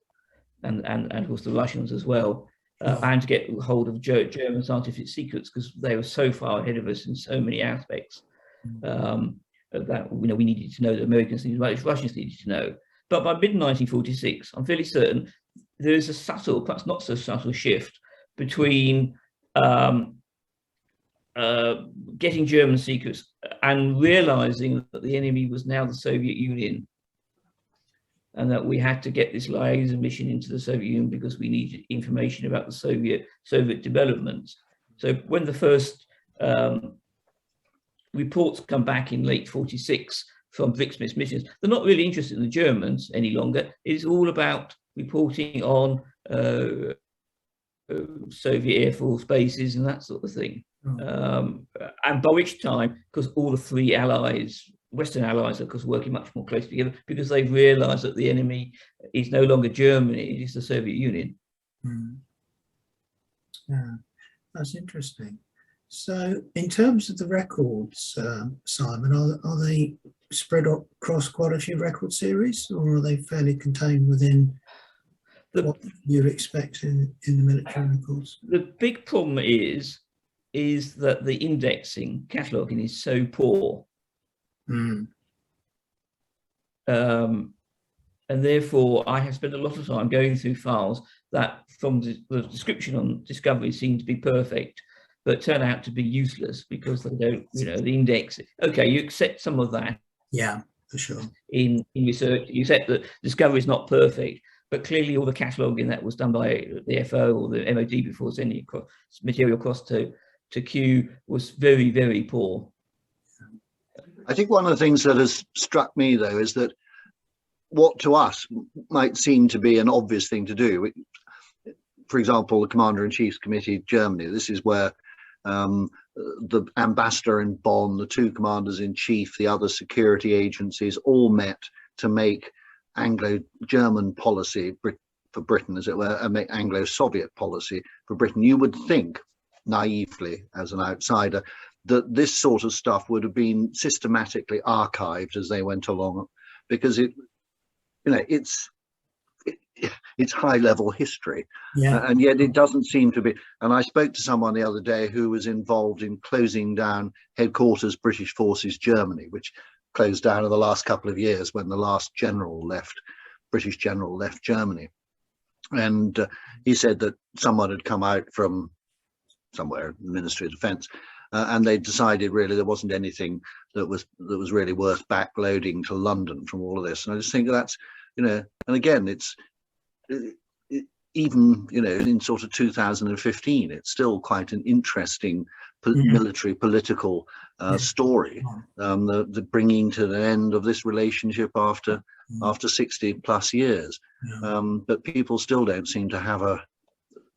and of course the Russians as well. and to get hold of German scientific secrets, because they were so far ahead of us in so many aspects that we needed to know, the Americans needed, the Russians needed to know. But by mid-1946, I'm fairly certain there is a subtle, perhaps not so subtle shift between getting German secrets and realizing that the enemy was now the Soviet Union, and that we had to get this liaison mission into the Soviet Union because we needed information about the Soviet developments. So when the first reports come back in late 46 from BRIXMIS missions, they're not really interested in the Germans any longer. It's all about reporting on Soviet Air Force bases and that sort of thing. And by which time, because all the three allies, Western allies, are of course working much more closely together, because they've realized that the enemy is no longer Germany, it is the Soviet Union. Yeah, that's interesting. So in terms of the records, Simon, are they spread across quite a few record series, or are they fairly contained within what you'd expect in the military records? The big problem is that the indexing, cataloguing is so poor. And therefore I have spent a lot of time going through files that from the description on Discovery seem to be perfect, but turn out to be useless because they don't, the index. Okay, you accept some of that. Yeah, for sure. In research, you accept that Discovery is not perfect, but clearly all the cataloguing that was done by the FO or the MOD before sending material across to Q was very, very poor. I think one of the things that has struck me, though, is that what to us might seem to be an obvious thing to do. For example, the Commander-in-Chief's Committee, Germany, this is where the ambassador in Bonn, the two commanders-in-chief, the other security agencies all met to make Anglo-German policy for Britain, as it were, and make Anglo-Soviet policy for Britain. You would think, naively, as an outsider, that this sort of stuff would have been systematically archived as they went along, because it's high-level history, and yet it doesn't seem to be. And I spoke to someone the other day who was involved in closing down headquarters British Forces Germany, which closed down in the last couple of years when the last British general left Germany. And he said that someone had come out from somewhere in the Ministry of Defence, and they decided really there wasn't anything that was really worth backloading to London from all of this. And I just think that's, and again, it's even, in sort of 2015, it's still quite an interesting military political story, the bringing to the end of this relationship after 60 plus years. But people still don't seem to have a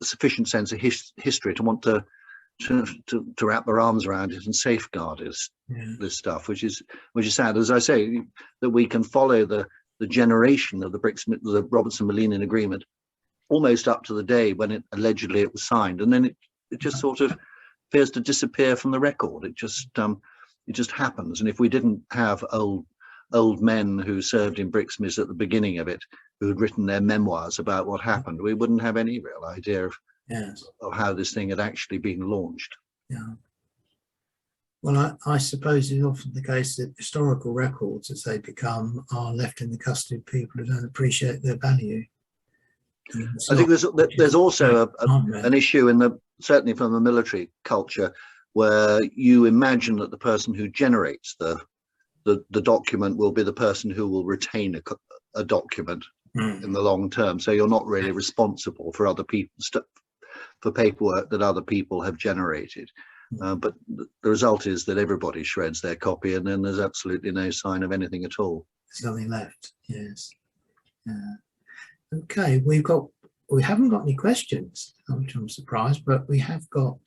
sufficient sense of history to want to wrap their arms around it and safeguard this stuff, which is sad. As I say, that we can follow the generation of the Robertson-Malinin agreement almost up to the day when it allegedly was signed, and then it just sort of appears to disappear from the record. It just happens. And if we didn't have old men who served in BRIXMIS at the beginning of it, who had written their memoirs about what happened, we wouldn't have any real idea of how this thing had actually been launched. Well, I suppose it's often the case that historical records, as they become, are left in the custody of people who don't appreciate their value. I think there's also an issue certainly from the military culture, where you imagine that the person who generates the document will be the person who will retain a document in the long term. So you're not really responsible for other people's for paperwork that other people have generated. But the result is that everybody shreds their copy, and then there's absolutely no sign of anything at all. There's nothing left. Yes. Okay, we haven't got any questions, which I'm surprised, but we have got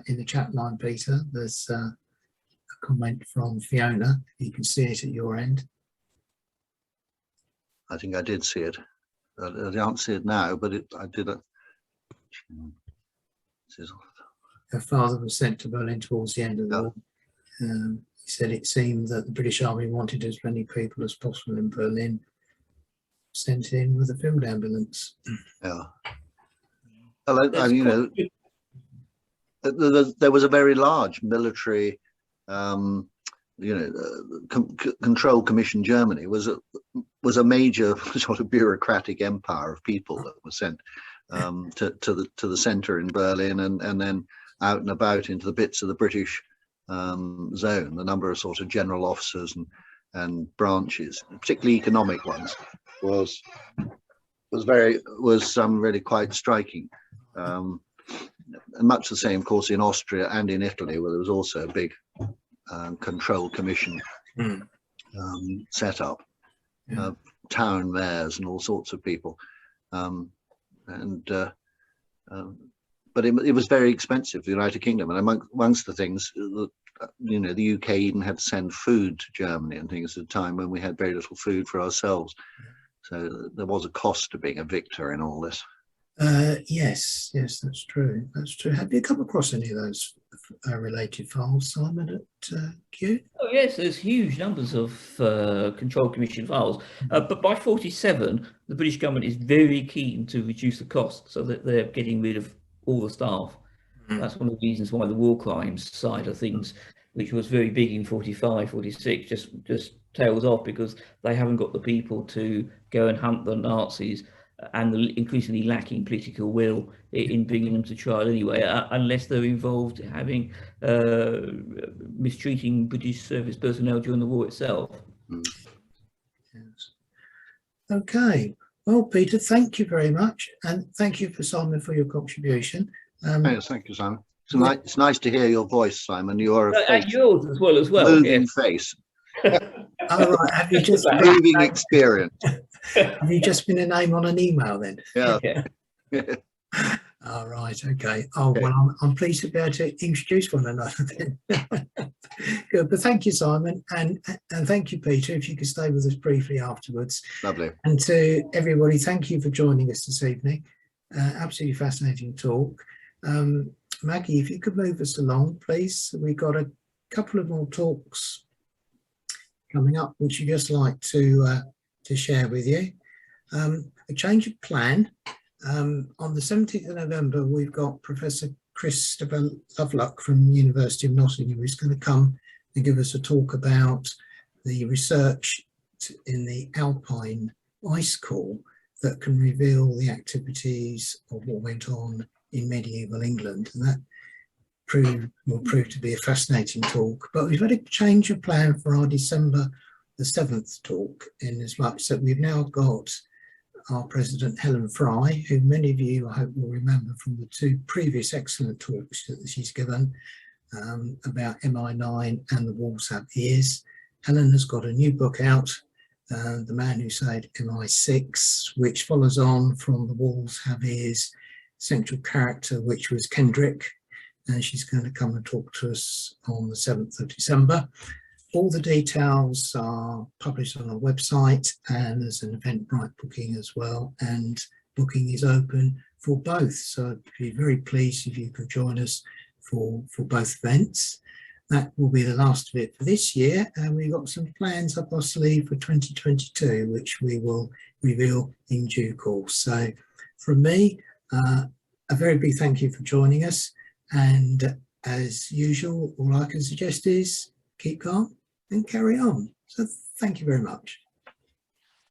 in the chat line, Peter, there's a comment from Fiona. You can see it at your end. I think I did see it. I can't see it now, but I did it. Her father was sent to Berlin towards the end of the war. He said it seemed that the British Army wanted as many people as possible in Berlin sent in with a field ambulance. You know, there was a very large military, control commission. Germany was a major sort of bureaucratic empire of people that was sent to the centre in Berlin, and then out and about into the bits of the British zone. The number of sort of general officers and branches, particularly economic ones, was really quite striking. And much the same, of course, in Austria and in Italy, where there was also a big control commission set up, town mayors and all sorts of people. But it was very expensive, the United Kingdom, and amongst the things, you know, the UK even had to send food to Germany and things at a time when we had very little food for ourselves. So there was a cost to being a victor in all this. Yes, that's true. That's true. Have you come across any of those related files, Simon, at Kew? Oh yes, there's huge numbers of control commission files. But by 47, the British government is very keen to reduce the cost, so that they're getting rid of all the staff. That's one of the reasons why the war crimes side of things, which was very big in 45, 46, just tails off, because they haven't got the people to go and hunt the Nazis, and the increasingly lacking political will in bringing them to trial anyway, unless they're involved in having mistreating British service personnel during the war itself. Yes. Okay. Well, Peter, thank you very much, and thank you, Simon, for your contribution. Yes, thank you, Simon. It's nice to hear your voice, Simon. You are a face, and yours as well. moving Yes. face. All right. Have you just Moving experience. have you just been a name on an email then? Yeah. All right. Okay. Oh, Okay. well, I'm pleased to be able to introduce one another then. Good. But thank you, Simon, and thank you, Peter. If you could stay with us briefly afterwards. Lovely. And to everybody, thank you for joining us this evening. Absolutely fascinating talk. Maggie, if you could move us along, please. We've got a couple of more talks coming up, which you'd just like to share with you. A change of plan. On the 17th of November, we've got Professor Christopher Lovelock from the University of Nottingham, who's going to come and give us a talk about the research in the Alpine ice core that can reveal the activities of what went on in medieval England, and that will prove to be a fascinating talk. But we've had a change of plan for our December the 7th talk, in as much that we've now got our President Helen Fry, who many of you I hope will remember from the two previous excellent talks that she's given about MI9 and the Walls Have Ears. Helen has got a new book out, The Man Who Saved MI6, which follows on from the Walls Have Ears central character, which was Kendrick, and she's going to come and talk to us on the 7th of December. All the details are published on our website, and there's an Eventbrite booking as well, and booking is open for both. So I'd be very pleased if you could join us for both events. That will be the last of it for this year, and we've got some plans up our sleeve for 2022, which we will reveal in due course. So from me, a very big thank you for joining us, and as usual, all I can suggest is keep calm and carry on. So thank you very much.